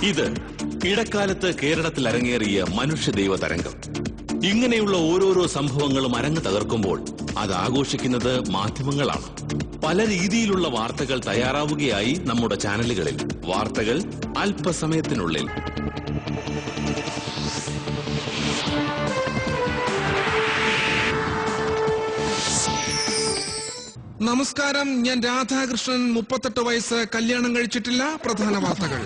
ഇത് ഇടക്കാലത്ത് കേരളത്തിൽ അരങ്ങേറിയ മനുഷ്യദൈവ തരംഗം. ഇങ്ങനെയുള്ള ഓരോരോ സംഭവങ്ങളും അരങ്ങ് തകർക്കുമ്പോൾ അത് ആഘോഷിക്കുന്നത് മാധ്യമങ്ങളാണ്. പല രീതിയിലുള്ള വാർത്തകൾ തയ്യാറാവുകയായി നമ്മുടെ ചാനലുകളിൽ. വാർത്തകൾ അല്പസമയത്തിനുള്ളിൽ. നമസ്കാരം, ഞാൻ രാധാകൃഷ്ണൻ. 38 വയസ്സ്, കല്യാണം കഴിച്ചിട്ടില്ല. പ്രധാന വാർത്തകൾ.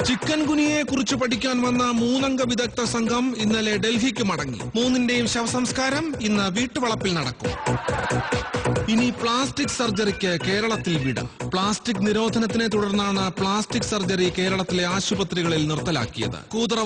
ചിക്കൻ ഗുനിയെ കുറിച്ച് പഠിക്കാൻ വന്ന 3 അംഗ വിദഗ്ധ സംഘം ഇന്നലെ ഡൽഹിക്ക് മടങ്ങി. 3ന്റെയും ശവസംസ്കാരം ഇന്ന് വീട്ടുവളപ്പിൽ നടക്കും. ഇനി പ്ലാസ്റ്റിക് സർജറിക്ക് കേരളത്തിൽ വിട. പ്ലാസ്റ്റിക് നിരോധനത്തിനെ തുടർന്നാണ് പ്ലാസ്റ്റിക് സർജറി കേരളത്തിലെ ആശുപത്രികളിൽ നിർത്തലാക്കിയത്. കൂടുതൽ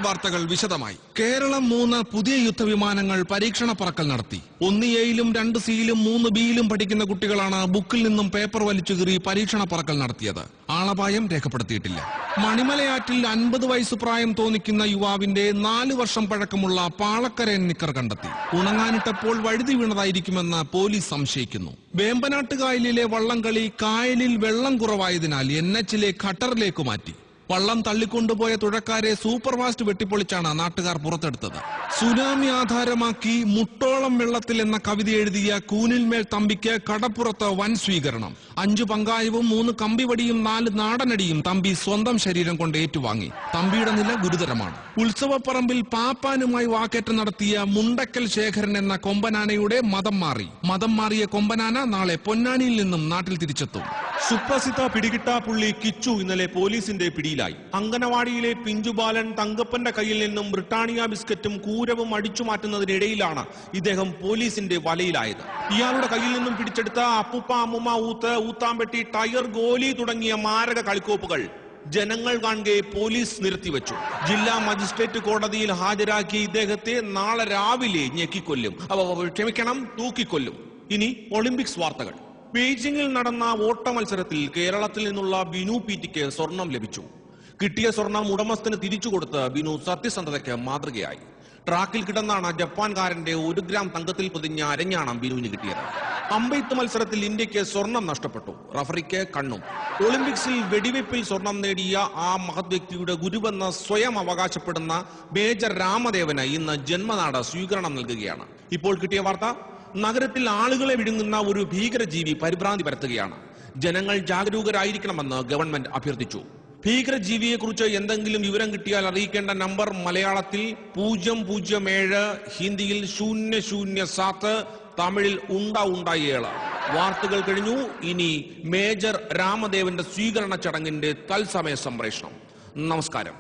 വാർത്തകൾ വിശദമായി. കേരളം 3 പുതിയ യുദ്ധവിമാനങ്ങൾ പരീക്ഷണ പറക്കൽ നടത്തി. 1 എയിലും 2 സിയിലും 3 ബിയിലും പഠിക്കുന്ന കുട്ടികളാണ് ബുക്കിൽ നിന്നും പേപ്പർ വലിച്ചു കീറി പരീക്ഷണ പറക്കൽ നടത്തിയത്. ആളപായം രേഖപ്പെടുത്തിയിട്ടില്ല. മണിമലയാറ്റിൽ 50 വയസ്സ് പ്രായം തോന്നിക്കുന്ന യുവാവിന്റെ 4 വർഷം പഴക്കമുള്ള പാളക്കരയൻ നിക്കർ കണ്ടെത്തി. ഉണങ്ങാനിട്ടപ്പോൾ വഴുതി വീണതായിരിക്കുമെന്ന് പോലീസ് സംശയിക്കുന്നു. വേമ്പനാട്ടുകായലിലെ വള്ളംകളി കായലിൽ വെള്ളം കുറവായതിനാൽ NHലെ ഖട്ടറിലേക്ക് മാറ്റി. വള്ളം തള്ളിക്കൊണ്ടുപോയ തുഴക്കാരെ സൂപ്പർഫാസ്റ്റ് വെട്ടിപ്പൊളിച്ചാണ് നാട്ടുകാർ പുറത്തെടുത്തത്. സുനാമി ആധാരമാക്കി മുട്ടോളം വെള്ളത്തിൽ എന്ന കവിത എഴുതിയ കൂനിൽമേൽ തമ്പിക്ക് കടപ്പുറത്ത് വൻ സ്വീകരണം. 5 പങ്കായവും 3 കമ്പിവടിയും 4 നാടനടിയും തമ്പി സ്വന്തം ശരീരം കൊണ്ട് ഏറ്റുവാങ്ങി. തമ്പിയുടെ നില ഗുരുതരമാണ്. ഉത്സവപ്പറമ്പിൽ പാപ്പാനുമായി വാക്കേറ്റം നടത്തിയ മുണ്ടക്കൽ ശേഖരൻ എന്ന കൊമ്പനാനയുടെ മതം മാറിയ കൊമ്പനാന നാളെ പൊന്നാനിയിൽ നിന്നും നാട്ടിൽ തിരിച്ചെത്തും. സുപ്രസിദ്ധ പിടികിട്ടാപ്പുള്ളി കിച്ചു ഇന്നലെ പോലീസിന്റെ പിടിയിലായി. അങ്കനവാടിയിലെ പിഞ്ചുബാലൻ തങ്കപ്പന്റെ കയ്യിൽ നിന്നും ബ്രിട്ടാനിയ ബിസ്ക്കറ്റും കൂരവും അടിച്ചു മാറ്റുന്നതിനിടയിലാണ് ഇദ്ദേഹം പോലീസിന്റെ വലയിലായത്. ഇയാളുടെ കയ്യിൽ നിന്നും പിടിച്ചെടുത്ത അപ്പുപ്പ അമ്മുമ്മ ഊത്ത്, ഊത്താമ്പെട്ടി, ടയർ, ഗോലി തുടങ്ങിയ മാരക കളിക്കോപ്പുകൾ ജനങ്ങൾ കാണുകെ പോലീസ് നിർത്തിവെച്ചു. ജില്ലാ മജിസ്ട്രേറ്റ് കോടതിയിൽ ഹാജരാക്കിയ ഇദ്ദേഹത്തെ നാളെ രാവിലെ തൂക്കിക്കൊല്ലും. ഇനി ഒളിമ്പിക്സ് വാർത്തകൾ. ബീജിംഗിൽ നടന്ന ഓട്ട മത്സരത്തിൽ കേരളത്തിൽ നിന്നുള്ള ബിനു പീറ്റിക്ക് സ്വർണം ലഭിച്ചു. കിട്ടിയ സ്വർണം ഉടമസ്ഥന് തിരിച്ചു കൊടുത്ത് ബിനു സത്യസന്ധതയ്ക്ക് മാതൃകയായി. ട്രാക്കിൽ കിടന്നാണ് ജപ്പാൻകാരന്റെ 1 ഗ്രാം തങ്കത്തിൽ പൊതിഞ്ഞ അരഞ്ഞാണം ബിനുവിന് കിട്ടിയത്. അമ്പെയ്ത്ത് മത്സരത്തിൽ ഇന്ത്യക്ക് സ്വർണം നഷ്ടപ്പെട്ടു. റഫറിക്ക് കണ്ണും. ഒളിമ്പിക്സിൽ വെടിവെപ്പിൽ സ്വർണം നേടിയ ആ മഹത് വ്യക്തിയുടെ ഗുരുവെന്ന് സ്വയം അവകാശപ്പെടുന്ന മേജർ രാമദേവന് ഇന്ന് ജന്മനാട് സ്വീകരണം നൽകുകയാണ്. ഇപ്പോൾ കിട്ടിയ വാർത്ത: നഗരത്തിൽ ആളുകളെ വിഴുങ്ങുന്ന ഒരു ഭീകരജീവി പരിഭ്രാന്തി പരത്തുകയാണ്. ജനങ്ങൾ ജാഗരൂകരായിരിക്കണമെന്ന് ഗവൺമെന്റ് അഭ്യർത്ഥിച്ചു. ഭീകരജീവിയെക്കുറിച്ച് എന്തെങ്കിലും വിവരം കിട്ടിയാൽ അറിയിക്കേണ്ട നമ്പർ മലയാളത്തിൽ 007, ഹിന്ദിയിൽ 007, തമിഴിൽ 7. വാർത്തകൾ കഴിഞ്ഞു. ഇനി മേജർ രാമദേവന്റെ സ്വീകരണ ചടങ്ങിന്റെ തത്സമയ സംപ്രേഷണം. നമസ്കാരം.